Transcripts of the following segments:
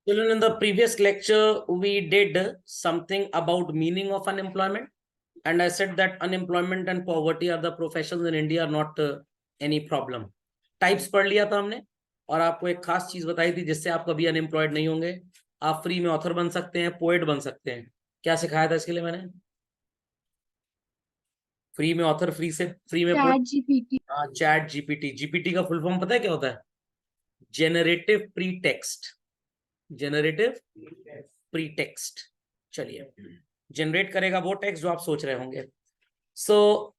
Children, in the previous lecture, we did something about meaning of unemployment. And I said that unemployment and poverty are the professions in India, not any problem. Types पढ़ लिया था हमने और आपको एक खास चीज बताई थी जिससे आप कभी अनएम्प्लॉयड नहीं होंगे। आप फ्री में ऑथर बन सकते हैं, पोएट बन सकते हैं। क्या सिखाया था इसके लिए मैंने? फ्री में ऑथर, फ्री में पोएट। Chat GPT. जीपीटी का फुल फॉर्म पता है क्या होता है? Generative pre text. Generative pre text. चलिए, जनरेट करेगा वो टेक्स्ट जो आप सोच रहे होंगे। So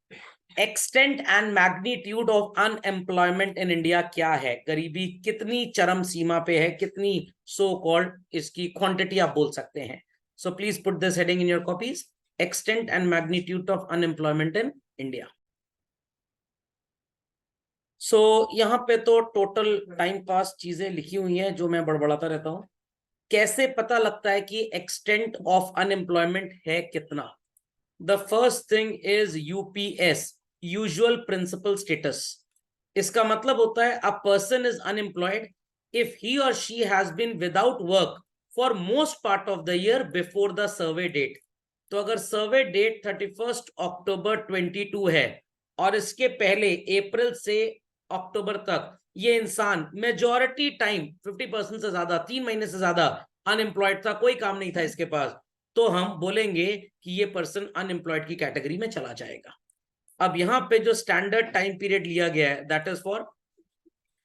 extent and magnitude of unemployment in India क्या है? गरीबी कितनी चरम सीमा पे है, कितनी सो कॉल्ड इसकी क्वांटिटी आप बोल सकते हैं। So please put this heading in your copies, extent and magnitude of unemployment in India. So यहाँ पे तो टोटल टाइम पास चीजें लिखी हुई हैं जो मैं बड़बड़ाता रहता हूं। कैसे पता लगता है कि एक्सटेंट ऑफ अनएम्प्लॉयमेंट है कितना? The first thing is UPS, usual principal status. इसका मतलब होता है a person is unemployed if he or she has been without work for most part of the year before the survey date. तो अगर सर्वे date 31 अक्टूबर 22 है और इसके पहले अप्रैल से अक्टूबर तक ये इंसान मेजॉरिटी टाइम 50% से ज्यादा, 3 महीने से ज्यादा अनएम्प्लॉयड था, कोई काम नहीं था इसके पास, तो हम बोलेंगे कि ये पर्सन अनएम्प्लॉयड की कैटेगरी में चला जाएगा। अब यहाँ पे जो स्टैंडर्ड टाइम पीरियड लिया गया है दैट इज फॉर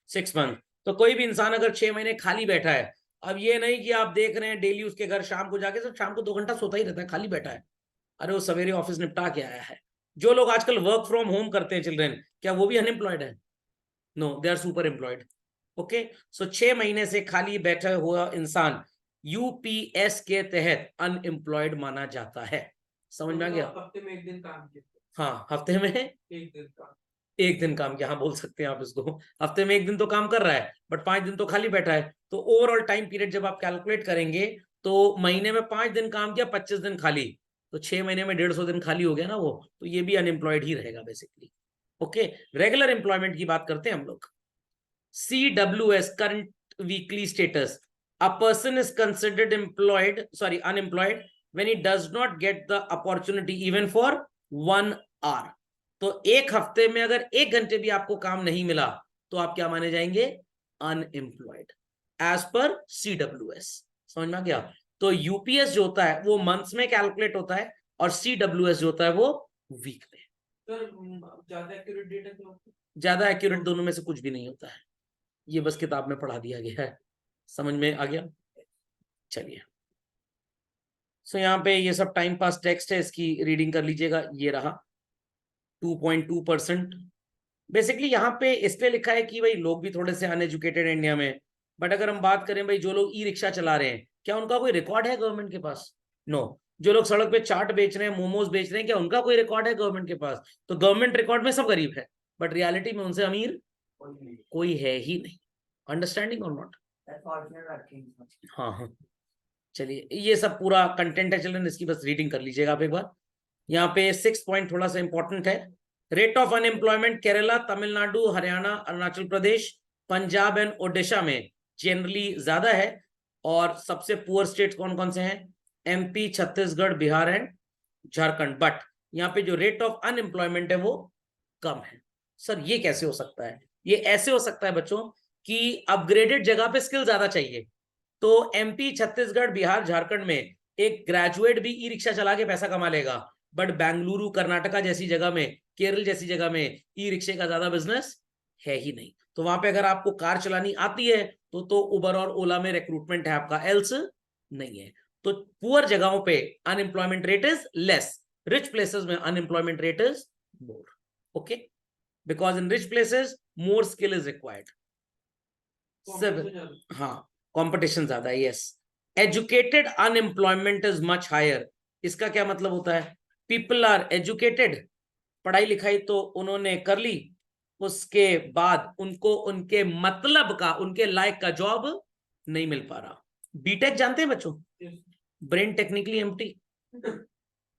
6 मंथ। तो कोई भी इंसान अगर 6 महीने खाली बैठा है, अब ये नहीं कि आप देख रहे हैं डेली उसके घर शाम को जाके सब शाम को 2 घंटा सोता ही रहता है, खाली बैठा है। अरे वो सवेरे ऑफिस निपटा के आया है। जो लोग आजकल वर्क फ्रॉम होम करते हैं चिल्ड्रन, क्या वो भी अनएम्प्लॉयड है? No, they are super employed. Okay, so 6 महीने से खाली बैठा हुआ इंसान यूपीएस के तहत अनएम्प्लॉयड माना जाता है। समझ में आ गया? हफ्ते में 1 दिन काम किया। हाँ, हफ्ते में 1 दिन काम किया, हाँ बोल सकते हैं आप इसको। हफ्ते में 1 दिन तो काम कर रहा है बट 5 दिन तो खाली बैठा है। तो ओवरऑल टाइम पीरियड जब आप कैलकुलेट करेंगे तो महीने में 5 दिन काम किया, 25 दिन खाली, तो 6 महीने में 150 दिन खाली हो गया ना वो, तो ये भी अनएम्प्लॉयड ही रहेगा बेसिकली। ओके, रेगुलर एम्प्लॉयमेंट की बात करते हैं हम लोग। CWS, current weekly status, a person is considered unemployed when he does not get the opportunity even for 1 hour। तो एक हफ्ते में अगर 1 घंटे भी आपको काम नहीं मिला तो आप क्या माने जाएंगे? Unemployed as per CWS। समझ में आ गया? तो यूपीएस जो होता है वो मंथ्स में कैलकुलेट होता है और CWS जो होता है वो वीक में। ज्यादा एक्यूरेट दोनों में से कुछ भी नहीं होता है, ये बस किताब में पढ़ा दिया गया है। समझ में आ गया? चलिए, सो यहाँ पे ये सब टाइम पास टेक्स्ट है, इसकी रीडिंग कर लीजिएगा। ये रहा 2.2%। बेसिकली यहाँ पे इसलिए लिखा है कि भाई लोग भी थोड़े से अनएजुकेटेड है इंडिया में। बट अगर हम बात करें भाई, जो लोग ई रिक्शा चला रहे हैं, क्या उनका कोई रिकॉर्ड है गवर्नमेंट के पास? नो। जो लोग सड़क पे चाट बेच रहे हैं, मोमोज बेच रहे हैं, क्या उनका कोई रिकॉर्ड है गवर्नमेंट के पास? तो गवर्नमेंट रिकॉर्ड में सब गरीब है बट रियलिटी में उनसे अमीर कोई है ही नहीं। अंडरस्टैंडिंग और नॉट? हाँ हाँ, चलिए, ये सब पूरा कंटेंट है चिल्ड्रन, इसकी बस रीडिंग कर लीजिएगा आप एक बार। यहाँ पे 6 पॉइंट थोड़ा सा इंपॉर्टेंट है। Rate of unemployment Kerala, Tamil Nadu, Haryana, Arunachal Pradesh, Punjab and Odisha में जनरली ज्यादा है। और सबसे पुअर स्टेट कौन कौन से हैं? MP, Chhattisgarh, Bihar and Jharkhand. But यहाँ पे जो रेट ऑफ अनएम्प्लॉयमेंट है वो कम है। सर ये कैसे हो सकता है? ये ऐसे हो सकता है बच्चों कि अपग्रेडेड जगह पे स्किल ज्यादा चाहिए। तो MP, छत्तीसगढ़, बिहार, झारखंड में एक ग्रेजुएट भी ई रिक्शा चला के पैसा कमा लेगा, बट बेंगलुरु, कर्नाटका जैसी जगह में, केरल जैसी जगह में ई रिक्शे का ज्यादा बिजनेस है ही नहीं। तो वहां पे अगर आपको कार चलानी आती है तो उबर और ओला में रिक्रूटमेंट है आपका, एल्स नहीं है। तो पुअर जगहों पे unemployment rate is less, rich places में unemployment rate is more. Okay, because in rich places more skill is required. हाँ, कंपटीशन ज्यादा है। Yes, educated unemployment is much higher. इसका क्या मतलब होता है? पीपल आर एजुकेटेड, पढ़ाई लिखाई तो उन्होंने कर ली, उसके बाद उनको उनके मतलब का, उनके लायक का जॉब नहीं मिल पा रहा। बीटेक जानते हैं बच्चों? Brain technically empty,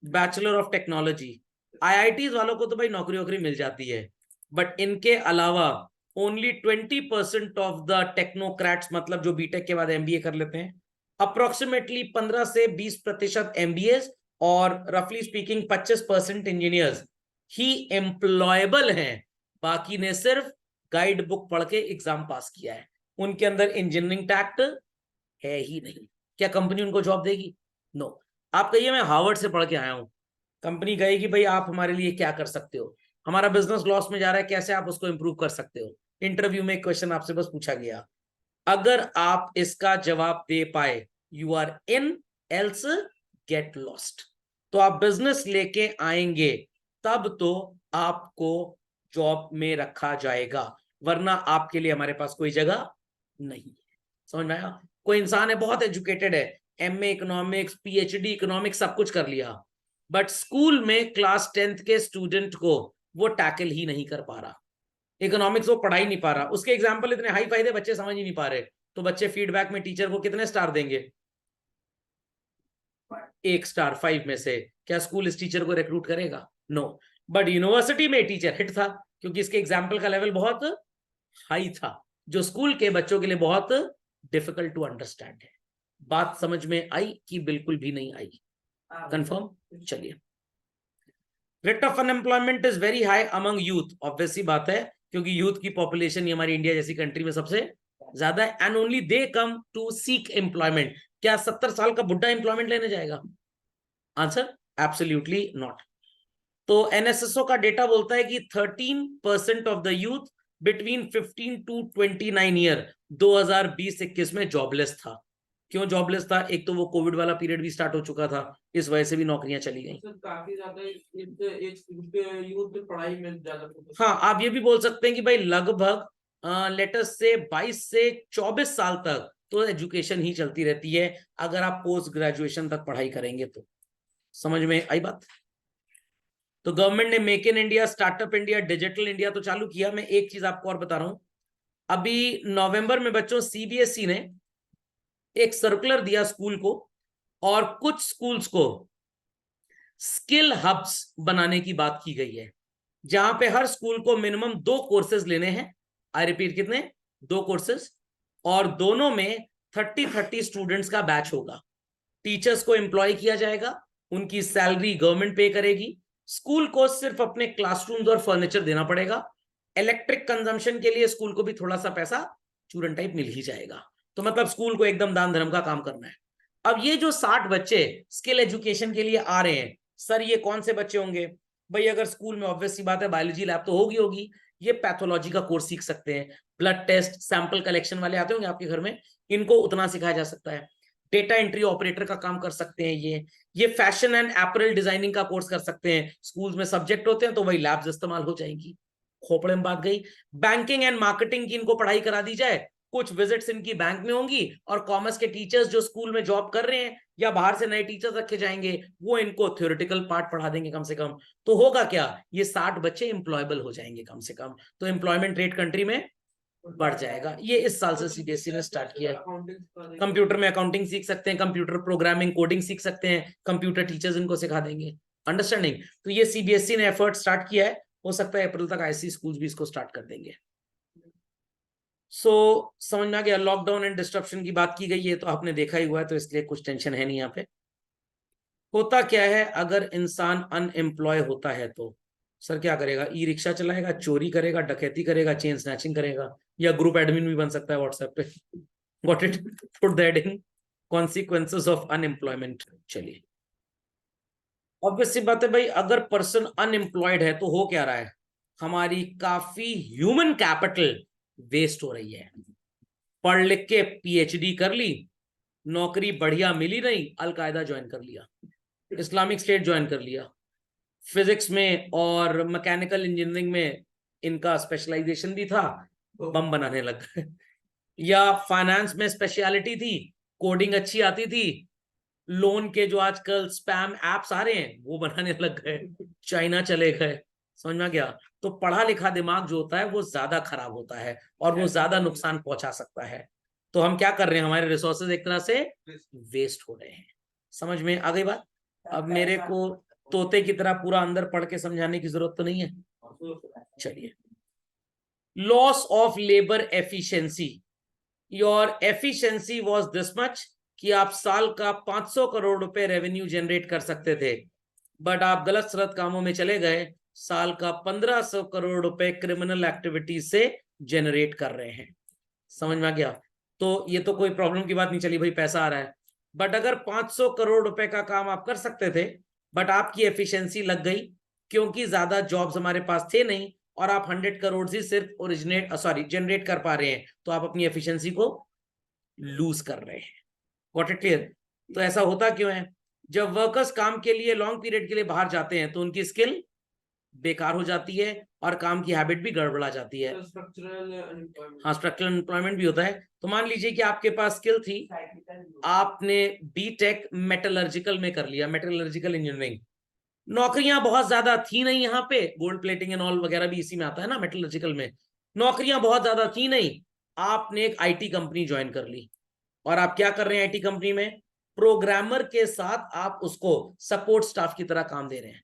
bachelor of technology. IITs वालों को तो भाई नौकरी वोकरी मिल जाती है, बट इनके अलावा ओनली 20% ऑफ द टेक्नोक्रेट्स, मतलब जो बीटेक के बाद MBA कर लेते हैं, अप्रोक्सीमेटली 15 से 20% MBAs और रफली स्पीकिंग 25% इंजीनियर्स ही एम्प्लॉयबल हैं, बाकी ने सिर्फ गाइड बुक पढ़ के एग्जाम पास किया है, उनके अंदर इंजीनियरिंग टैक्ट है ही नहीं। क्या कंपनी उनको जॉब देगी? नो। आप कहिए मैं हार्वर्ड से पढ़ के आया हूं, कंपनी कहेगी भाई आप हमारे लिए क्या कर सकते हो, हमारा बिजनेस लॉस में जा रहा है, कैसे आप उसको इंप्रूव कर सकते हो। इंटरव्यू में एक क्वेश्चन आपसे बस पूछा गया, अगर आप इसका जवाब दे पाए you are in, else get lost. तो आप बिजनेस लेके आएंगे तब तो आपको जॉब में रखा जाएगा, वरना आपके लिए हमारे पास कोई जगह नहीं है। समझ में आया? कोई इंसान है बहुत एजुकेटेड है, MA इकोनॉमिक्स, PhD इकोनॉमिक्स सब कुछ कर लिया, बट स्कूल में क्लास 10th के स्टूडेंट को वो टैकल ही नहीं कर पा रहा, इकोनॉमिक्स वो पढ़ा ही नहीं पा रहा, उसके एग्जाम्पल इतने हाई फाई थे बच्चे समझ ही नहीं पा रहे, तो बच्चे फीडबैक में टीचर को कितने स्टार देंगे? 1 स्टार 5 में से। क्या स्कूल इस टीचर को रिक्रूट करेगा? नो। बट यूनिवर्सिटी में टीचर हिट था, क्योंकि इसके एग्जाम्पल का लेवल बहुत हाई था, जो स्कूल के बच्चों के लिए बहुत डिफिकल्ट टू अंडरस्टैंड है। बात समझ में आई कि बिल्कुल भी नहीं आई? कंफर्म? चलिए। Rate of unemployment is very high among youth, obviously बात है, क्योंकि यूथ की पॉपुलेशन हमारी इंडिया जैसी कंट्री में सबसे ज्यादा है, and only they come to seek employment. क्या 70 साल का बुढ़ा एम्प्लॉयमेंट लेने जाएगा? Answer absolutely not. तो NSSO का डेटा बोलता है कि 13% of the youth between 15 to 29 year 2020-21 में जॉबलेस था। क्यों जॉबलेस था? एक तो वो कोविड वाला पीरियड भी स्टार्ट हो चुका था, इस वजह से भी नौकरियां चली गई। काफी ज्यादा यूथ पढ़ाई में ज्यादा। हाँ, आप ये भी बोल सकते हैं कि भाई लगभग लेटेस्ट से 22 से 24 साल तक तो एजुकेशन ही चलती रहती है, अगर आप पोस्ट ग्रेजुएशन तक पढ़ाई करेंगे तो। समझ में आई बात? तो गवर्नमेंट ने make in India, startup India, digital India तो चालू किया। मैं एक चीज आपको और बता रहा हूं, अभी नवंबर में बच्चों CBSE ने एक सर्कुलर दिया स्कूल को, और कुछ स्कूल्स को स्किल हब्स बनाने की बात की गई है, जहां पे हर स्कूल को मिनिमम 2 कोर्सेज लेने हैं। आई रिपीट, कितने? 2 कोर्सेज, और दोनों में 30-30 स्टूडेंट्स का बैच होगा। टीचर्स को एम्प्लॉय किया जाएगा, उनकी सैलरी गवर्नमेंट पे करेगी, स्कूल को सिर्फ अपने क्लासरूम्स और फर्नीचर देना पड़ेगा, इलेक्ट्रिक कंजम्पशन के लिए स्कूल को भी थोड़ा सा पैसा चूरन टाइप मिल ही जाएगा। तो मतलब स्कूल को एकदम दान धर्म का काम करना है। अब ये जो 60 बच्चे स्किल एजुकेशन के लिए आ रहे हैं, सर ये कौन से बच्चे होंगे? भाई अगर स्कूल में ऑब्वियस सी बात है बायोलॉजी लैब तो होगी, ये पैथोलॉजी का कोर्स सीख सकते हैं, ब्लड टेस्ट सैंपल कलेक्शन वाले आते होंगे आपके घर में, इनको उतना सिखाया जा सकता है। डेटा एंट्री ऑपरेटर का काम कर सकते हैं, ये फैशन एंड एपरल डिजाइनिंग का कोर्स कर सकते हैं। स्कूल्स में सब्जेक्ट होते हैं तो वही लैब्स इस्तेमाल हो जाएंगी। खोपड़े में बात गई। बैंकिंग एंड मार्केटिंग की इनको पढ़ाई करा दी जाए, कुछ विजिट्स इनकी बैंक में होंगी, और कॉमर्स के टीचर्स जो स्कूल में जॉब कर रहे हैं या बाहर से नए टीचर्स रखे जाएंगे, वो इनको थ्योरेटिकल पार्ट पढ़ा देंगे कम से कम। तो होगा क्या? ये 60 बच्चे एम्प्लॉयबल हो जाएंगे कम से कम, तो एम्प्लॉयमेंट रेट कंट्री में बढ़ जाएगा। ये इस साल से CBSE ने स्टार्ट किया है। कंप्यूटर में अकाउंटिंग सीख सकते हैं, कंप्यूटर प्रोग्रामिंग कोडिंग सीख सकते हैं, कंप्यूटर टीचर्स इनको सिखा देंगे। अंडरस्टैंडिंग? तो ये CBSE ने एफर्ट स्टार्ट किया है, हो सकता है अप्रैल तक IC स्कूल भी इसको स्टार्ट कर देंगे। समझ में आ गया? लॉकडाउन एंड डिस्ट्रप्शन की बात की गई है, तो आपने देखा ही हुआ है, तो इसलिए कुछ टेंशन है नहीं यहाँ पे। होता क्या है अगर इंसान अनएम्प्लॉय होता है तो सर क्या करेगा? ई रिक्शा चलाएगा, चोरी करेगा, डकैती करेगा, चेन स्नैचिंग करेगा, या ग्रुप एडमिन भी बन सकता है व्हाट्सएप पे। Got it? Put that in consequences of unemployment. चलिए, ऑब्वियसली बात है भाई, अगर पर्सन अनएम्प्लॉयड है तो हो क्या रहा है? हमारी काफी ह्यूमन कैपिटल वेस्ट हो रही है। पढ़ लिख के PhD कर ली, नौकरी बढ़िया मिली नहीं, अलकायदा ज्वाइन कर लिया, इस्लामिक स्टेट ज्वाइन कर लिया, फिजिक्स में और मैकेनिकल इंजीनियरिंग में इनका स्पेशलाइजेशन भी था, बम बनाने लग गए। या फाइनेंस में स्पेशलिटी थी, कोडिंग अच्छी आती थी, लोन के जो आजकल स्पैम एप्स आ रहे हैं वो बनाने लग गए, चाइना चले गए। समझ में गया? तो पढ़ा लिखा दिमाग जो होता है वो ज्यादा खराब होता है, और वो ज्यादा नुकसान पहुंचा सकता है। तो हम क्या कर रहे हैं? हमारे रिसोर्सेज एक तरह से वेस्ट हो रहे हैं। समझ में आ गई बात? अब मेरे को तोते की तरह पूरा अंदर पढ़ के समझाने की जरूरत तो नहीं है। चलिए, loss of labour efficiency, your efficiency was this much, कि आप साल का 500 करोड़ रुपए रेवेन्यू जनरेट कर सकते थे, बट आप गलत सलत कामों में चले गए, साल का 1500 करोड़ रुपए क्रिमिनल एक्टिविटीज से जनरेट कर रहे हैं। समझ में आ गया? तो ये तो कोई प्रॉब्लम की बात नहीं चली, भाई पैसा आ रहा है। बट अगर 500 करोड़ रुपए का काम आप कर सकते थे, बट आपकी एफिशिएंसी लग गई क्योंकि ज्यादा जॉब्स हमारे पास थे नहीं, और आप 100 करोड़ ही सिर्फ जनरेट कर पा रहे हैं, तो आप अपनी एफिशिएंसी को लूज कर रहे हैं। Got it clear? तो ऐसा होता क्यों है? जब वर्कर्स काम के लिए लॉन्ग पीरियड के लिए बाहर जाते हैं तो उनकी स्किल बेकार हो जाती है और काम की हैबिट भी गड़बड़ा जाती है। Structural unemployment. हाँ, स्ट्रक्चरल एम्प्लॉयमेंट भी होता है। तो मान लीजिए कि आपके पास स्किल थी, आपने बीटेक मेटलर्जिकल में कर लिया, मेटलर्जिकल इंजीनियरिंग, नौकरियां बहुत ज्यादा थी नहीं यहाँ पे, गोल्ड प्लेटिंग एंड ऑल वगैरह भी इसी में आता है ना, मेटलर्जिकल में नौकरियां बहुत ज्यादा थी नहीं, आपने एक आईटी कंपनी ज्वाइन कर ली, और आप क्या कर रहे हैं आईटी कंपनी में? प्रोग्रामर के साथ आप उसको सपोर्ट स्टाफ की तरह काम दे रहे हैं,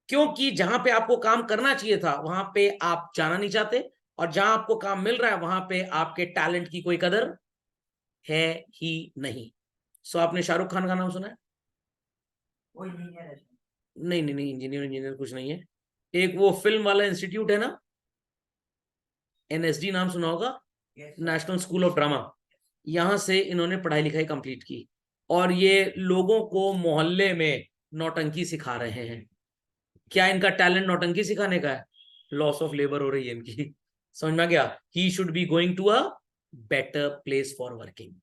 क्योंकि जहां पे आपको काम करना चाहिए था वहां पे आप जाना नहीं चाहते, और जहां आपको काम मिल रहा है वहां पे आपके टैलेंट की कोई कदर है ही नहीं। सो आपने शाहरुख खान का नाम सुना है? वो इंजीनियर है। नहीं नहीं नहीं, इंजीनियर कुछ नहीं है। एक वो फिल्म वाला इंस्टीट्यूट है ना, एनएसडी नाम सुना होगा, नेशनल स्कूल ऑफ ड्रामा, यहां से इन्होंने पढ़ाई लिखाई कंप्लीट की, और ये लोगों को मोहल्ले में नौटंकी सिखा रहे हैं। क्या इनका टैलेंट नौटंकी सिखाने का है? लॉस ऑफ लेबर हो रही है इनकी। समझ में आ गया? He should be going to a better place for working.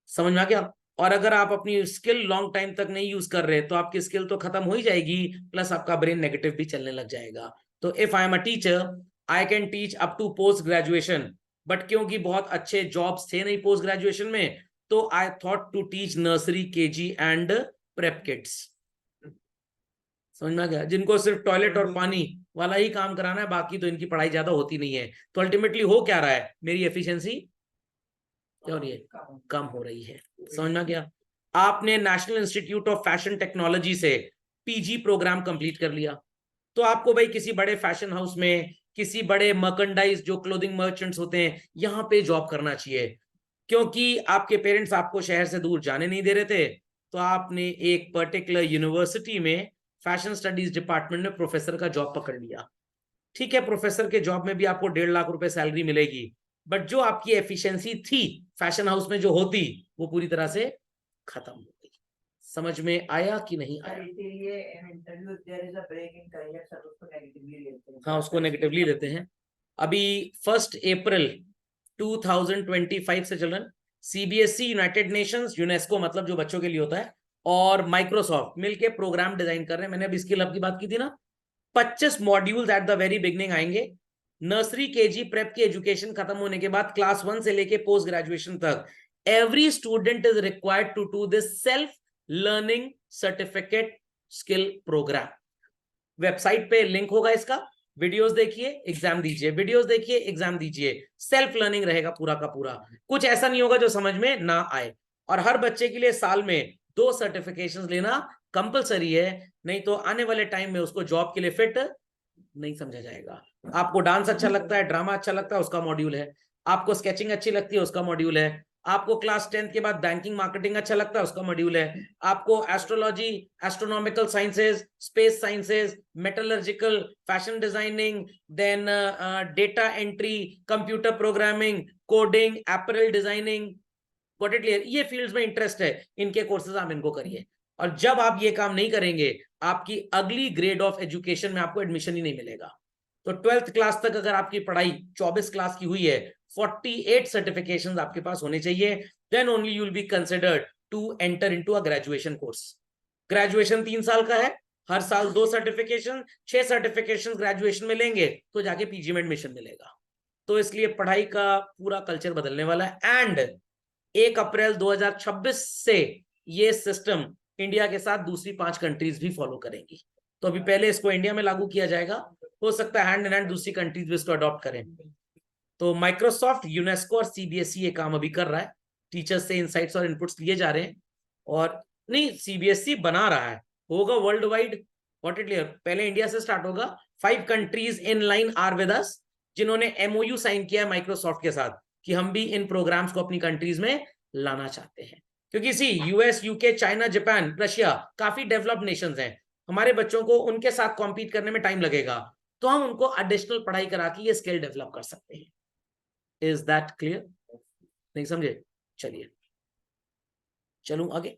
समझ में आ गया? और अगर आप अपनी स्किल लॉन्ग टाइम तक नहीं यूज कर रहे तो आपकी स्किल तो खत्म हो ही जाएगी, प्लस आपका ब्रेन नेगेटिव भी चलने लग जाएगा। तो if I am a teacher, I can teach up to post graduation, but क्योंकि बहुत अच्छे जॉब्स थे नहीं पोस्ट ग्रेजुएशन में, तो I thought to teach nursery, KG and prep kids. समझ में आ गया? जिनको सिर्फ टॉयलेट और पानी वाला ही काम कराना है, बाकी तो इनकी पढ़ाई ज्यादा होती नहीं है। तो अल्टीमेटली हो क्या रहा है? मेरी एफिशिएंसी क्या हो रही है? कम हो रही है। समझ में आ गया? आपने national institute of fashion technology से पीजी प्रोग्राम कंप्लीट कर लिया, तो आपको भाई किसी बड़े फैशन हाउस में, किसी बड़े मर्केंडाइज जो क्लोथिंग मर्चेंट्स होते हैं, यहां पे जॉब करना चाहिए, क्योंकि आपके पेरेंट्स आपको शहर से दूर जाने नहीं दे रहे थे। तो आपने एक पर्टिकुलर यूनिवर्सिटी में फैशन स्टडीज डिपार्टमेंट में प्रोफेसर का जॉब पकड़ लिया। ठीक है, प्रोफेसर के जॉब में भी आपको 1.5 लाख रुपए सैलरी मिलेगी, बट जो आपकी एफिशिएंसी थी फैशन हाउस में जो होती, वो पूरी तरह से खत्म हो गई। समझ में आया कि नहीं आया? इसीलिए interview there is a break in career sir, उसको नेगेटिवली लेते हैं। हाँ, उसको नेगेटिवली लेते हैं। अभी 1 अप्रैल 2025 से चल रहा है सीबीएसई, यूनाइटेड नेशंस, यूनेस्को मतलब जो बच्चों के लिए होता है, और माइक्रोसॉफ्ट मिलके प्रोग्राम डिजाइन कर रहे हैं। मैंने अभी स्किल हब की बात की थी ना, 25 modules at the very beginning आएंगे। नर्सरी, केजी, प्रेप की एजुकेशन खत्म होने के बाद क्लास 1 से लेके पोस्ट ग्रेजुएशन तक every student is required to do this self learning certificate skill program. Website पे लिंक होगा इसका, वीडियोस देखिए, एग्जाम दीजिए, वीडियोस देखिए, एग्जाम दीजिए। सेल्फ लर्निंग रहेगा पूरा का पूरा, कुछ ऐसा नहीं होगा जो समझ में ना आए। और हर बच्चे के लिए साल में 2 सर्टिफिकेशंस लेना कंपलसरी है, नहीं तो आने वाले टाइम में उसको जॉब के लिए फिट नहीं समझा जाएगा। आपको डांस अच्छा लगता है, ड्रामा अच्छा लगता है, उसका मॉड्यूल है। आपको स्केचिंग अच्छी लगती है, उसका मॉड्यूल है। आपको क्लास 10th के बाद बैंकिंग मार्केटिंग अच्छा लगता है, उसका मॉड्यूल है। आपको astrology, astronomical sciences, space sciences, metallurgical, fashion designing, then data entry, computer programming, coding, apparel designing, got it clear? ये फील्ड्स में इंटरेस्ट है, इनके कोर्सेज आप इनको करिए। और जब आप ये काम नहीं करेंगे, आपकी अगली ग्रेड ऑफ एजुकेशन में आपको एडमिशन ही नहीं मिलेगा। तो 12th क्लास तक अगर आपकी पढ़ाई 24 क्लास की हुई है, 48 सर्टिफिकेशंस आपके पास होने चाहिए, then only you will be considered to enter into a graduation course. Graduation 3 साल का है, हर साल 2 सर्टिफिकेशन, 6 सर्टिफिकेशन ग्रेजुएशन में लेंगे तो जाके पीजी में एडमिशन मिलेगा। तो इसलिए पढ़ाई का पूरा कल्चर बदलने वाला है। एंड 1 अप्रैल 2026 से ये सिस्टम इंडिया के साथ दूसरी 5 कंट्रीज भी फॉलो करेंगी। तो अभी पहले इसको इंडिया में लागू किया जाएगा, हो सकता है हैंड इन हैंड दूसरी कंट्रीज भी इसको अडॉप्ट करें। तो माइक्रोसॉफ्ट, यूनेस्को और सीबीएसई ये काम अभी कर रहा है, टीचर्स से इनसाइट्स और इनपुट्स लिए जा रहे हैं। और नहीं, सीबीएसई बना रहा है, होगा world wide, what it clear? पहले इंडिया से स्टार्ट होगा। 5 countries in line are with us, जिन्होंने एमओयू साइन किया है माइक्रोसॉफ्ट के साथ कि हम भी इन प्रोग्राम्स को अपनी कंट्रीज में लाना चाहते हैं। क्योंकि see US, UK, China, Japan, Russia काफी डेवलप्ड नेशंस हैं, हमारे बच्चों को उनके साथ कॉम्पीट करने में टाइम लगेगा, तो हम उनको एडिशनल पढ़ाई करा के ये स्किल डेवलप कर सकते हैं। Is that clear? नहीं समझे? चलिए चलूं आगे।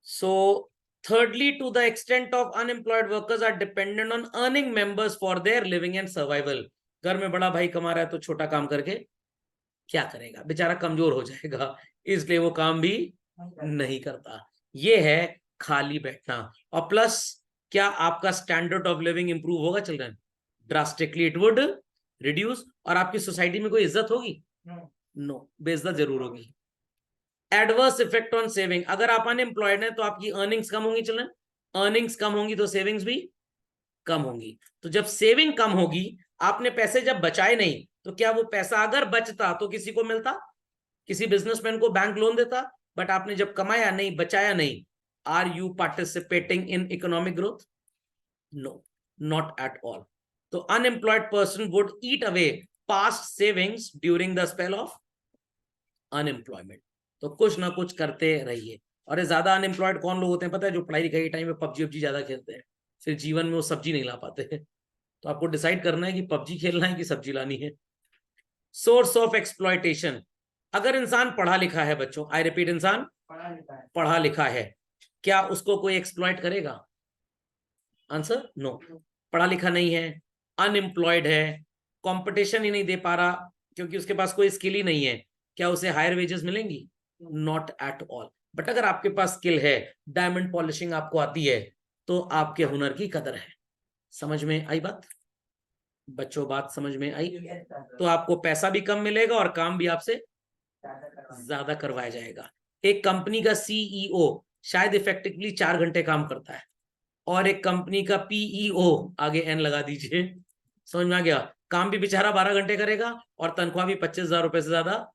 सो thirdly, to the extent of unemployed workers are dependent on earning members for their living and survival. घर में बड़ा भाई कमा रहा है तो छोटा काम करके क्या करेगा, बेचारा कमजोर हो जाएगा, इसलिए वो काम भी नहीं करता। ये है खाली बैठना। और प्लस क्या आपका स्टैंडर्ड ऑफ लिविंग इंप्रूव होगा children? Drastically it would reduce. और आपकी सोसाइटी में कोई इज्जत होगी? नो, बेइज्जत जरूर होगी। एडवर्स इफेक्ट ऑन सेविंग, अगर आप अनएम्प्लॉयड हैं तो आपकी अर्निंग्स कम होंगी चिल्ड्रन, अर्निंग्स कम होंगी तो सेविंग्स भी कम होंगी। तो जब सेविंग कम होगी, आपने पैसे जब बचाए नहीं, तो क्या वो पैसा अगर बचता तो किसी को मिलता? किसी बिजनेसमैन को बैंक लोन देता? बट आपने जब कमाया नहीं, बचाया नहीं, are you participating in economic growth? No, not at all. तो unemployed person would eat away past savings during the spell of unemployment. तो कुछ ना कुछ करते रहिए। और ये ज्यादा अनएम्प्लॉयड कौन लोग होते हैं पता है? जो पढ़ाई लिखाई के टाइम में पबजी वबजी ज्यादा खेलते हैं, फिर जीवन में वो सब्जी नहीं ला पाते हैं। तो आपको डिसाइड करना है कि पबजी खेलना है कि सब्जी लानी है। सोर्स ऑफ एक्सप्लॉयटेशन, अगर इंसान पढ़ा लिखा है बच्चों, आई रिपीट, इंसान पढ़ा लिखा है, क्या उसको कोई एक्सप्लॉयट करेगा? Answer no. पढ़ा लिखा नहीं है, अनएम्प्लॉयड है, कंपटीशन ही नहीं दे पा रहा क्योंकि उसके पास कोई स्किल ही नहीं है, क्या उसे हायर वेजेस मिलेंगी? Not at all. बट अगर आपके पास स्किल है, डायमंड पॉलिशिंग आपको आती है, तो आपके हुनर की कदर है। समझ में आई बात बच्चों? बात समझ में आई? तो आपको पैसा भी कम मिलेगा और काम भी आपसे ज्यादा करवाया जाएगा। एक कंपनी का सीईओ शायद इफेक्टिवली 4 घंटे काम करता है, और एक कंपनी का पीईओ, आगे एन लगा दीजिए, समझ में आ गया? काम भी बेचारा 12 घंटे करेगा और तनख्वाह भी 25,000 रुपए से ज्यादा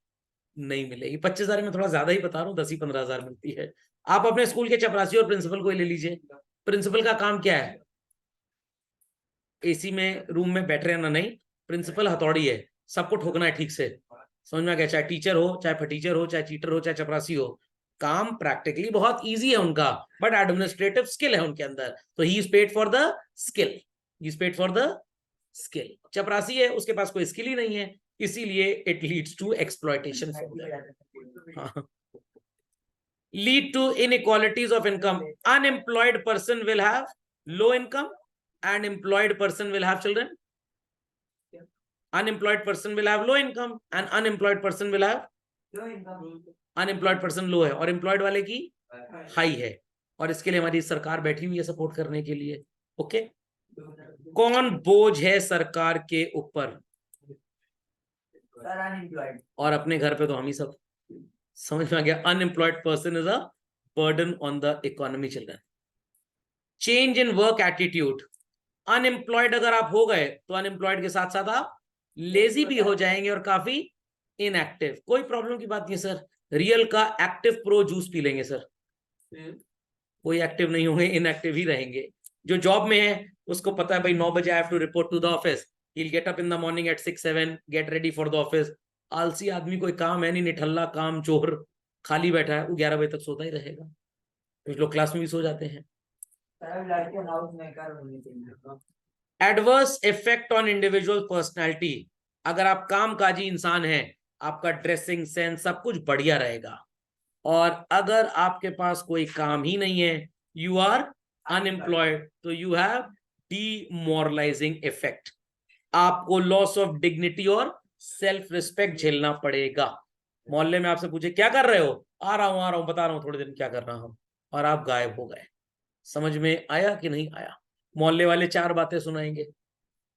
नहीं मिलेगी। 25,000 में थोड़ा ज्यादा ही बता रहा हूँ, 10 ही 15,000 मिलती है। आप अपने स्कूल के चपरासी और प्रिंसिपल को ही ले लीजिए। प्रिंसिपल का काम क्या है? एसी में रूम में बैठ रहना नहीं, प्रिंसिपल हथौड़ी है, सबको ठोकना है ठीक से। समझ में आ गया? चाहे टीचर हो, चाहे फटीचर हो, चाहे चीटर हो, चाहे चपरासी हो, काम प्रैक्टिकली बहुत इजी है उनका, बट एडमिनिस्ट्रेटिव स्किल है उनके अंदर। तो he is paid for the skill, he is paid for the skill. चपरासी है, उसके पास कोई स्किल ही नहीं है, इसीलिए it leads to exploitation. Lead to inequalities of income, unemployed person will have low income and employed person will have children. Unemployed person will have low income and unemployed person will have low income. unemployed person low है और employed वाले की high है, और इसके लिए हमारी सरकार बैठी हुई है सपोर्ट करने के लिए। ओके, कौन बोझ है सरकार के ऊपर? Unemployed. और अपने घर पे तो हम ही सब। समझ में आ गया? Unemployed person is a burden on the economy children. Change in work attitude, unemployed अगर आप हो गए तो अनएम्प्लॉयड के साथ साथ आप लेजी भी हो जाएंगे और काफी इनएक्टिव। कोई प्रॉब्लम की बात नहीं सर, रियल का एक्टिव प्रो जूस पी लेंगे सर, कोई एक्टिव नहीं होंगे, इनएक्टिव ही रहेंगे। जो जॉब में है उसको पता है भाई 9 बजे I have to report to the office, he will get up in the morning at 6-7, get ready for the office. आलसी आदमी कोई काम है नहीं, निठल्ला काम चोर खाली बैठा है, वो 11 बजे तक सोता ही रहेगा। कुछ लोग क्लास में भी सो जाते हैं। Adverse effect on individual personality, अगर आप कामकाजी इंसान हैं, आपका ड्रेसिंग सेंस सब कुछ बढ़िया रहेगा, और अगर आपके पास कोई काम ही नहीं है, यू आर अनएम्प्लॉयड, तो यू हैव डीमोरलाइजिंग इफेक्ट। आपको लॉस ऑफ डिग्निटी और सेल्फ रिस्पेक्ट झेलना पड़ेगा। मोहल्ले में आपसे पूछे क्या कर रहे हो, आ रहा हूं बता रहा हूं थोड़े दिन क्या कर रहा हूं, और आप गायब हो गए। समझ में आया कि नहीं आया? मोहल्ले वाले 4 बातें सुनाएंगे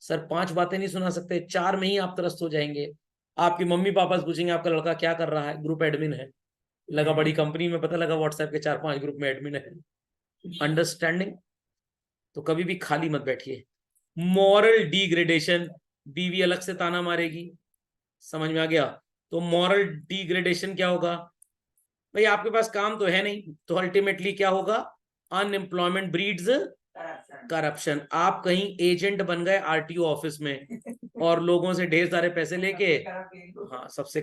सर, 5 बातें नहीं सुना सकते, 4 में ही आप त्रस्त हो जाएंगे। आपकी मम्मी पापा से पूछेंगे आपका लड़का क्या कर रहा है, ग्रुप एडमिन है, लगा बड़ी कंपनी में, पता लगा व्हाट्सएप के 4-5 ग्रुप में एडमिन है। अंडरस्टैंडिंग? तो कभी भी खाली मत बैठिए। मॉरल डिग्रेडेशन, बीवी अलग से ताना मारेगी। समझ में आ गया? तो मॉरल डिग्रेडेशन क्या होगा भाई? आपके पास काम तो है नहीं, तो अल्टीमेटली क्या होगा? Unemployment breeds corruption. आप कहीं एजेंट बन गए आरटीओ ऑफिस में, और लोगों से ढेर सारे पैसे लेके, करप्ट हाँ सबसे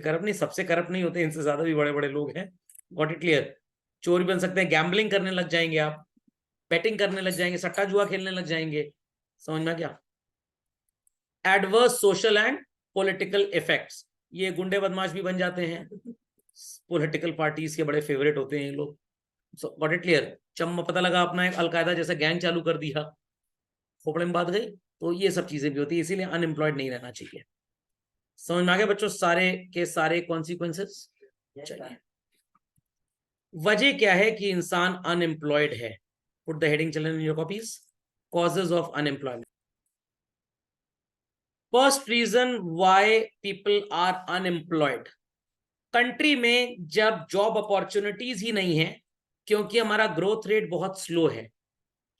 करप्ट नहीं होते, इनसे ज्यादा भी बड़े बड़े लोग हैं। Got it clear? चोर भी बन सकते हैं, गैम्बलिंग करने लग जाएंगे आप, बैटिंग करने लग जाएंगे, सट्टा जुआ खेलने लग जाएंगे। समझ में क्या? Adverse social and political effects, ये गुंडे बदमाश भी बन जाते हैं, पॉलिटिकल पार्टीज के बड़े फेवरेट होते हैं ये लोग। Got it clear? चम पता लगा अपना एक अलकायदा जैसा गैंग चालू कर दिया, खोपड़े में बात गई। तो ये सब चीजें भी होती है, इसीलिए अनएम्प्लॉयड नहीं रहना चाहिए। समझ में आ गया बच्चों सारे के सारे कॉन्सिक्वेंसेस? चलिए, वजह क्या है कि इंसान अनएम्प्लॉयड है? Put the heading children in your copies, causes of unemployment. First reason why people are unemployed, country में जब जॉब अपॉर्चुनिटीज ही नहीं है, क्योंकि हमारा ग्रोथ रेट बहुत स्लो है।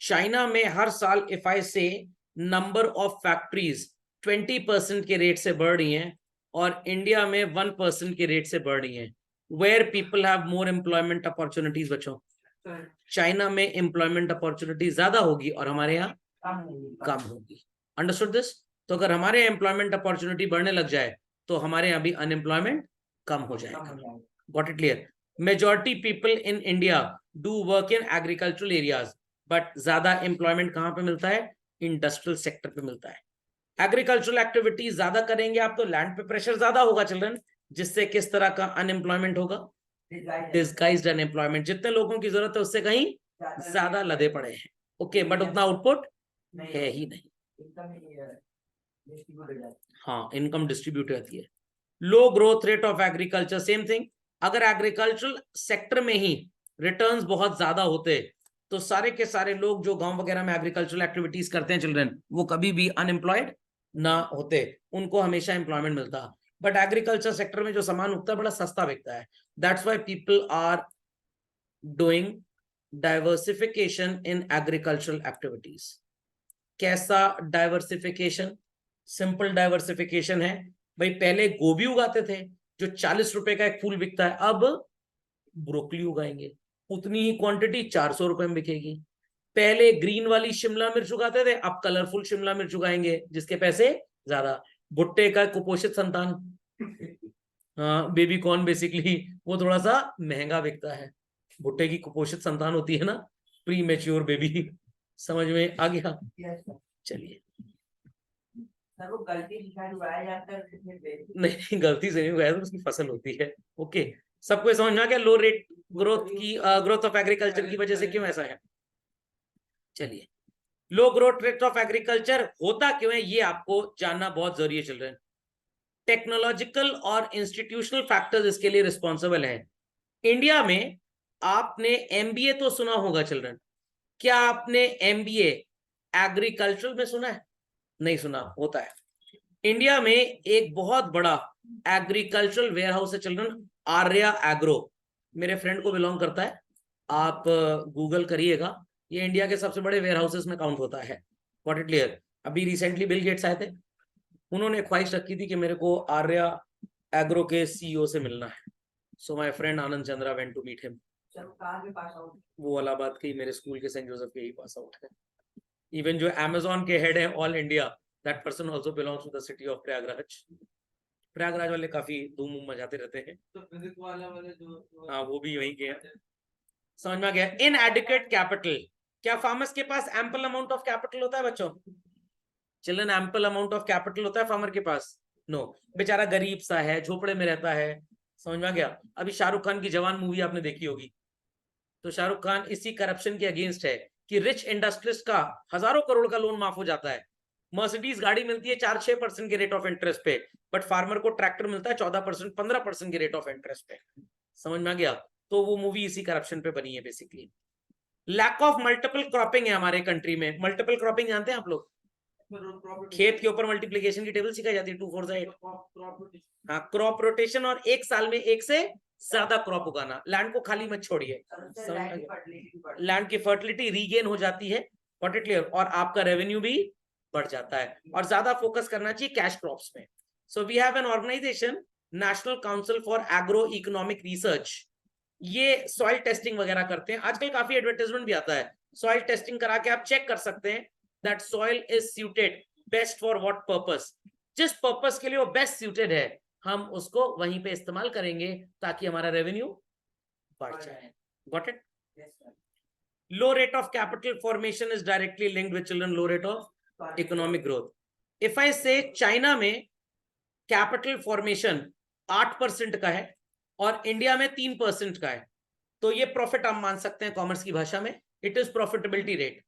चाइना में हर साल इफ आई से नंबर ऑफ फैक्ट्रीज 20% के रेट से बढ़ रही हैं, और इंडिया में 1% के रेट से बढ़ रही हैं। Where people have more employment opportunities बच्चों, चाइना में एम्प्लॉयमेंट अपॉर्चुनिटी ज्यादा होगी और हमारे यहाँ कम होगी। Understood this? तो अगर हमारे एम्प्लॉयमेंट अपॉर्चुनिटी बढ़ने लग जाए तो हमारे यहाँ भी अनएम्प्लॉयमेंट कम हो जाएगा। Got it clear? Majority people in India do work in agricultural areas, but ज्यादा एम्प्लॉयमेंट कहाँ पे मिलता है? इंडस्ट्रियल सेक्टर पे मिलता है। एग्रीकल्चरल एक्टिविटीज ज्यादा करेंगे आप तो लैंड पे प्रेशर ज्यादा होगा चिल्ड्रन, जिससे किस तरह का अनएम्प्लॉयमेंट होगा? Disguised unemployment. जितने लोगों की जरूरत है उससे कहीं ज्यादा लदे पड़े हैं। ओके, बट उतना आउटपुट है ही नहीं। हाँ, इनकम डिस्ट्रीब्यूट रहती है। Low growth rate of agriculture, same thing. अगर एग्रीकल्चरल सेक्टर में ही रिटर्न्स बहुत ज्यादा होते तो सारे के सारे लोग जो गांव वगैरह में एग्रीकल्चरल एक्टिविटीज करते हैं चिल्ड्रन, वो कभी भी अनएम्प्लॉयड ना होते, उनको हमेशा एम्प्लॉयमेंट मिलता। बट एग्रीकल्चर सेक्टर में जो सामान उगता है बड़ा सस्ता बिकता है। That's why people are doing diversification in agricultural activities. कैसा डाइवर्सिफिकेशन? सिंपल डाइवर्सिफिकेशन है भाई, पहले गोभी उगाते थे जो 40 रुपए का एक फूल बिकता है, अब ब्रोकली उगाएंगे, उतनी ही क्वांटिटी 400 रुपए में बिकेगी। पहले ग्रीन वाली शिमला मिर्च उगाते थे, अब कलरफुल शिमला मिर्च उगाएंगे जिसके पैसे ज्यादा। भुट्टे का कुपोषित संतान, हाँ बेबी कॉर्न बेसिकली, वो थोड़ा सा महंगा बिकता है। भुट्टे की कुपोषित संतान होती है ना, प्री मेच्योर बेबी। समझ में आ गया? चलिए, वो गलती से उगाया जाता है, नहीं गलती से नहीं उगाया तो उसकी फसल होती है। ओके, सबको समझ में आ गया लो रेट ग्रोथ ऑफ एग्रीकल्चर की वजह से क्यों ऐसा है? चलिए, लो ग्रोथ रेट ऑफ एग्रीकल्चर होता क्यों है ये आपको जानना बहुत जरूरी है चिल्ड्रन। टेक्नोलॉजिकल और इंस्टीट्यूशनल फैक्टर्स इसके लिए रिस्पॉन्सिबल है। इंडिया में आपने एमबीए तो सुना होगा चिल्ड्रन, क्या आपने एमबीए एग्रीकल्चर में सुना है? नहीं सुना होता है। इंडिया में एक बहुत बड़ा एग्रीकल्चरल वेयर हाउस है चिल्ड्रन, आर्या एग्रो, मेरे फ्रेंड को बिलोंग करता है, आप गूगल करिएगा, ये इंडिया के सबसे बड़े वेयर हाउसेस में काउंट होता है। What it clear? अभी रिसेंटली बिल गेट्स आए थे, उन्होंने ख्वाहिश रखी थी कि मेरे को आर्या एग्रो के सीईओ से मिलना है। So my friend Anand Chandra went to meet him. कहाँ के पास आउट? वो इलाहाबाद के मेरे स्कूल के सेंट जोसेफ के ही पास आउट है। इवन जो अमेजोन के हेड है all India, that person also belongs to the city of Prayagraj. Prayagraj वाले काफी धूम मचाते रहते हैं, तो फिजिक्स वाले जो हाँ वो भी वहीं के हैं। समझ में आ गया? इनएडिक्वेट कैपिटल, क्या फार्मर्स के पास एम्पल अमाउंट ऑफ कैपिटल होता है बच्चों? Children, ample amount of capital होता है फार्मर के पास? नो, बेचारा गरीब सा है, झोपड़े में रहता है। समझ में आ गया? अभी शाहरुख खान की जवान मूवी आपने देखी होगी, तो शाहरुख खान इसी करप्शन के अगेंस्ट है कि रिच इंडस्ट्रिस्ट का हजारों करोड़ का लोन माफ हो जाता है। मर्सिडीज गाड़ी मिलती है 4-6% के रेट ऑफ इंटरेस्ट पे, बट फार्मर को ट्रैक्टर मिलता है 14%, 15% के रेट ऑफ इंटरेस्ट पे। समझ में आ गया? तो वो मूवी इसी करप्शन पे बनी है basically. Lack of multiple cropping है हमारे कंट्री में। मल्टीपल क्रॉपिंग जानते हैं आप लोग? खेत के ऊपर मल्टीप्लिकेशन की टेबल सिखाई जाती है, 2 4 8। हाँ, क्रॉप रोटेशन, और एक साल में एक से ज्यादा क्रॉप उगाना। लैंड को खाली मत छोड़िए, लैंड की फर्टिलिटी रीगेन हो जाती है। What it clear? और आपका रेवेन्यू भी बढ़ जाता है, और ज्यादा फोकस करना चाहिए कैश क्रॉप्स में। So we have an organisation, national council for agro economic research, ये सॉइल टेस्टिंग वगैरह करते हैं। आजकल काफी एडवर्टाइजमेंट भी आता है, सॉइल टेस्टिंग करा के आप चेक कर सकते हैं that soil is suited best for what purpose. जिस पर्पस के लिए वो बेस्ट सूटेड है हम उसको वहीं पे इस्तेमाल करेंगे ताकि हमारा रेवेन्यू बढ़ जाए। Got it? Yes, sir. Low rate of capital formation is directly linked with children low rate of economic growth. If I say China में कैपिटल फॉर्मेशन 8% का है और इंडिया में 3% का है, तो ये प्रॉफिट हम मान सकते हैं कॉमर्स की भाषा में, इट इज प्रॉफिटेबिलिटी रेट।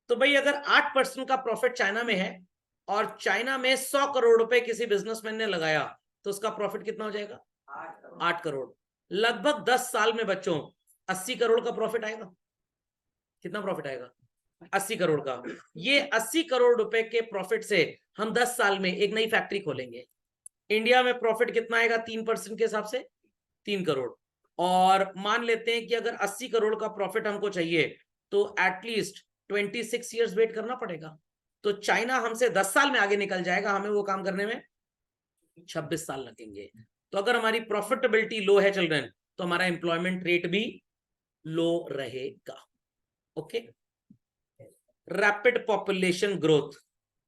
तो भाई अगर 8% का प्रॉफिट चाइना में है और चाइना में 100 करोड़ रुपए किसी बिजनेसमैन ने लगाया तो उसका प्रॉफिट कितना हो जाएगा? 8 करोड़। लगभग 10 साल में बच्चों 80 करोड़ का प्रॉफिट आएगा। कितना प्रॉफिट आएगा? 80 करोड़ का। ये 80 करोड़ रुपए के प्रॉफिट से हम 10 साल में एक नई फैक्ट्री खोलेंगे। इंडिया में प्रॉफिट कितना आएगा 3% के हिसाब से? 3 करोड़। और मान लेते हैं कि अगर 80 करोड़ का प्रॉफिट हमको चाहिए तो एटलीस्ट 26 ईयर्स वेट करना पड़ेगा। तो चाइना हमसे 10 साल में आगे निकल जाएगा, हमें वो काम करने में 26 साल लगेंगे। तो अगर हमारी प्रॉफिटेबिलिटी लो है चिल्ड्रन, तो हमारा एम्प्लॉयमेंट रेट भी लो रहेगा। ओके। रैपिड पॉपुलेशन ग्रोथ,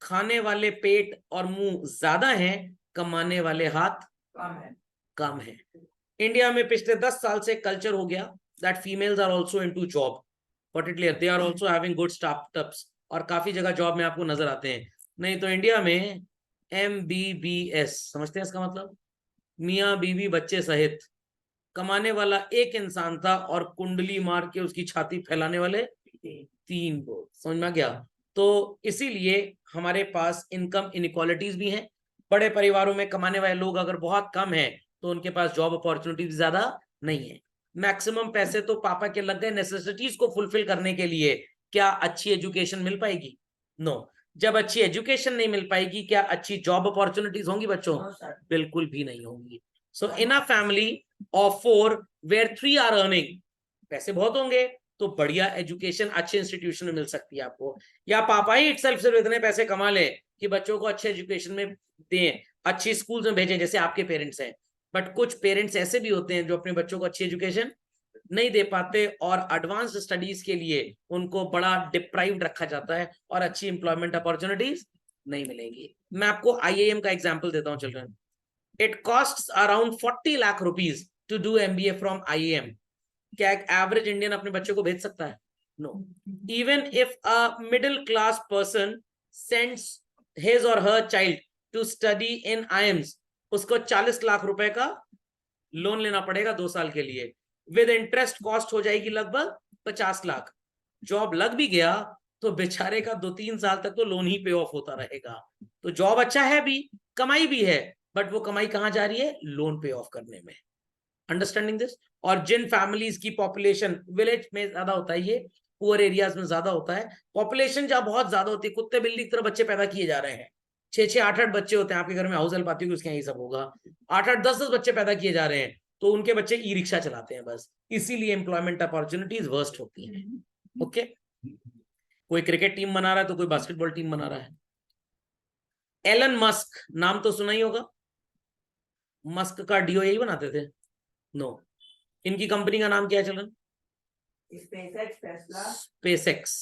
खाने वाले पेट और मुंह ज्यादा हैं, कमाने वाले हाथ कम है। इंडिया में पिछले 10 साल से कल्चर हो गया that females are also into job, particular they are also having good startups, और काफी जगह जॉब में आपको नजर आते हैं। नहीं तो इंडिया में MBBS समझते हैं इसका मतलब? मियाँ बीवी बच्चे सहित कमाने वाला एक इंसान था और कुंडली मार के उसकी छाती फैलाने वाले 3 लोग। समझ में आ गया? तो इसीलिए हमारे पास इनकम इनइक्वालिटीज भी हैं। बड़े परिवारों में कमाने वाले लोग अगर बहुत कम है तो उनके पास जॉब अपॉर्चुनिटीज ज्यादा नहीं है। मैक्सिमम पैसे तो पापा के लग गए नेसेसिटीज को फुलफिल करने के लिए। क्या अच्छी एजुकेशन मिल पाएगी? नो। जब अच्छी एजुकेशन नहीं मिल पाएगी, क्या अच्छी जॉब अपॉर्चुनिटीज होंगी बच्चों? बिल्कुल भी नहीं होंगी। सो इन a family of 4 where 3 are earning, पैसे बहुत होंगे तो बढ़िया एजुकेशन अच्छे इंस्टीट्यूशन में मिल सकती है आपको। या पापा ही इटसेल्फ सिर्फ इतने पैसे कमा ले कि बच्चों को अच्छे एजुकेशन में दें, अच्छी स्कूल्स में भेजें, जैसे आपके पेरेंट्स हैं। बट कुछ पेरेंट्स ऐसे भी होते हैं जो अपने बच्चों को अच्छी एजुकेशन नहीं दे पाते और एडवांस स्टडीज के लिए उनको बड़ा डिप्राइव्ड रखा जाता है और अच्छी इंप्लॉयमेंट अपॉर्चुनिटीज नहीं मिलेंगी। मैं आपको IIM का एग्जांपल देता हूं children. It costs around 40 lakh rupees to do MBA from IIM। क्या एक एवरेज इंडियन अपने बच्चे को भेज सकता है? No. Even if a middle class person sends his or her child to study in IIMs, उसको 40 लाख रुपए का लोन लेना पड़ेगा 2 साल के लिए। विद इंटरेस्ट कॉस्ट हो जाएगी लगभग 50 लाख। जॉब लग भी गया तो बेचारे का 2-3 साल तक तो लोन ही पे ऑफ होता रहेगा। तो जॉब अच्छा है भी, कमाई भी है, बट वो कमाई कहां जा रही है? लोन पे ऑफ करने में। Understanding this? और जिन फैमिलीज की पॉपुलेशन विलेज में ज्यादा होता है, ये पुअर एरियाज में ज्यादा होता है, पॉपुलेशन जहां बहुत ज्यादा होती है, कुत्ते बिल्ली की तरह बच्चे पैदा किए जा रहे हैं। 6-6, 8-8 बच्चे होते हैं। आपके घर में हाउस हेल्प आती है, उसके यहाँ ये सब होगा। 8-8, 10-10 बच्चे पैदा किए जा रहे हैं, तो उनके बच्चे ई रिक्शा चलाते हैं बस। इसीलिए एम्प्लॉयमेंट अपॉर्चुनिटीज वर्स्ट होती हैं। ओके। कोई क्रिकेट टीम बना रहा है तो कोई बास्केटबॉल टीम बना रहा है। एलन मस्क नाम तो सुना ही होगा। मस्क का डीओ यही बनाते थे? नो। इनकी कंपनी का नाम क्या है चलन? स्पेसएक्स,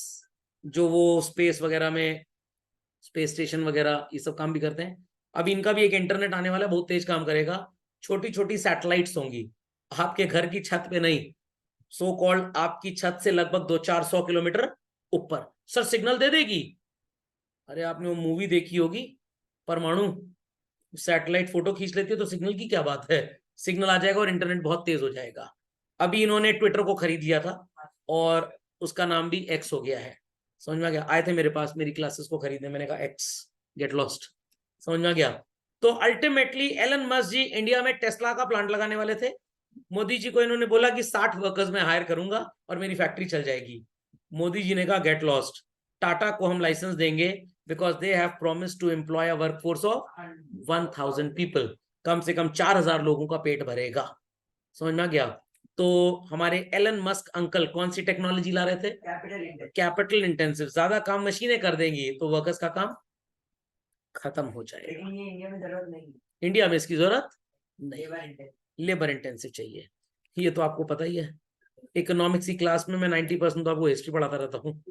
जो वो स्पेस वगैरह में स्पेस स्टेशन वगैरह ये सब काम भी करते हैं। अब इनका भी एक इंटरनेट आने वाला है, बहुत तेज काम करेगा। छोटी छोटी सैटेलाइट्स होंगी आपके घर की छत पे नहीं, सो कॉल्ड आपकी छत से लगभग 200-400 किलोमीटर ऊपर। सर सिग्नल दे देगी? अरे आपने वो मूवी देखी होगी परमाणु, सैटेलाइट फोटो खींच लेती है तो सिग्नल की क्या बात है, सिग्नल आ जाएगा और इंटरनेट बहुत तेज हो जाएगा। अभी इन्होंने ट्विटर को खरीद लिया था और उसका नाम भी एक्स हो गया है। समझ में आ गया? आए थे मेरे पास मेरी क्लासेस को खरीदने, मैंने कहा एक्स गेट लॉस्ट। समझ में आ गया? तो अल्टीमेटली एलन मस्क जी इंडिया में टेस्ला का प्लांट लगाने वाले थे। मोदी जी को इन्होंने बोला कि 60 वर्कर्स में हायर करूंगा और मेरी फैक्ट्री चल जाएगी। मोदी जी ने कहा गेट लॉस्ट, टाटा को हम लाइसेंस देंगे because they have promised to employ a workforce of 1000 people. कम से कम 4000 लोगों का पेट भरेगा। समझ में आ गया? तो हमारे एलन मस्क अंकल कौन सी टेक्नोलॉजी ला रहे थे? Capital intensive. ज्यादा काम मशीनें कर देंगी तो वर्कर्स का काम खत्म हो जाएगा। लेकिन ये इंडिया में जरूरत नहीं है। इंडिया में इसकी जरूरत नहीं, लेबर इंटेंसिव। लेबर इंटेंसिव चाहिए। ये तो आपको पता ही है। इकोनॉमिक्स की क्लास में मैं 90% तो आपको हिस्ट्री पढ़ाता रहता हूँ।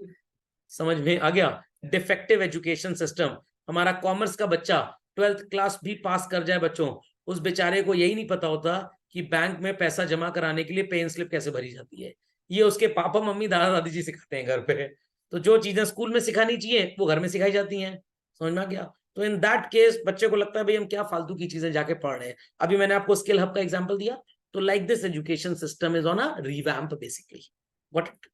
समझ में आ गया? Defective education system. हमारा कॉमर्स का बच्चा 12th क्लास भी पास कर जाए बच्चों, उस बेचारे को यही नहीं पता होता कि बैंक में पैसा जमा कराने के लिए पे स्लिप कैसे भरी जाती है। ये उसके पापा मम्मी दादा दादी जी सिखाते हैं घर पे। तो जो चीजें स्कूल में सिखानी चाहिए वो घर में सिखाई जाती हैं। समझ में आ गया? तो इन दैट केस बच्चे को लगता है भाई हम क्या फालतू की चीजें जाके पढ़ रहे हैं। अभी मैंने आपको स्किल हब का एग्जांपल दिया, तो like this education system is on a revamp basically. What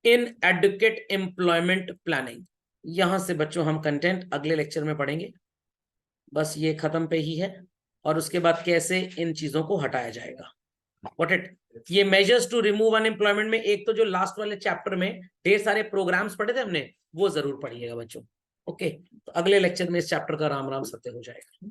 in educate employment planning, यहां से बच्चों हम कंटेंट अगले लेक्चर में पढ़ेंगे। बस ये खत्म पे ही है, और उसके बाद कैसे इन चीजों को हटाया जाएगा। व्हाट इट ये मेजर्स टू रिमूव अनएम्प्लॉयमेंट में एक तो जो लास्ट वाले चैप्टर में ढेर सारे प्रोग्राम्स पढ़े थे हमने, वो जरूर पढ़िएगा बच्चों। ओके, तो अगले लेक्चर में इस चैप्टर का राम राम सत्य हो जाएगा।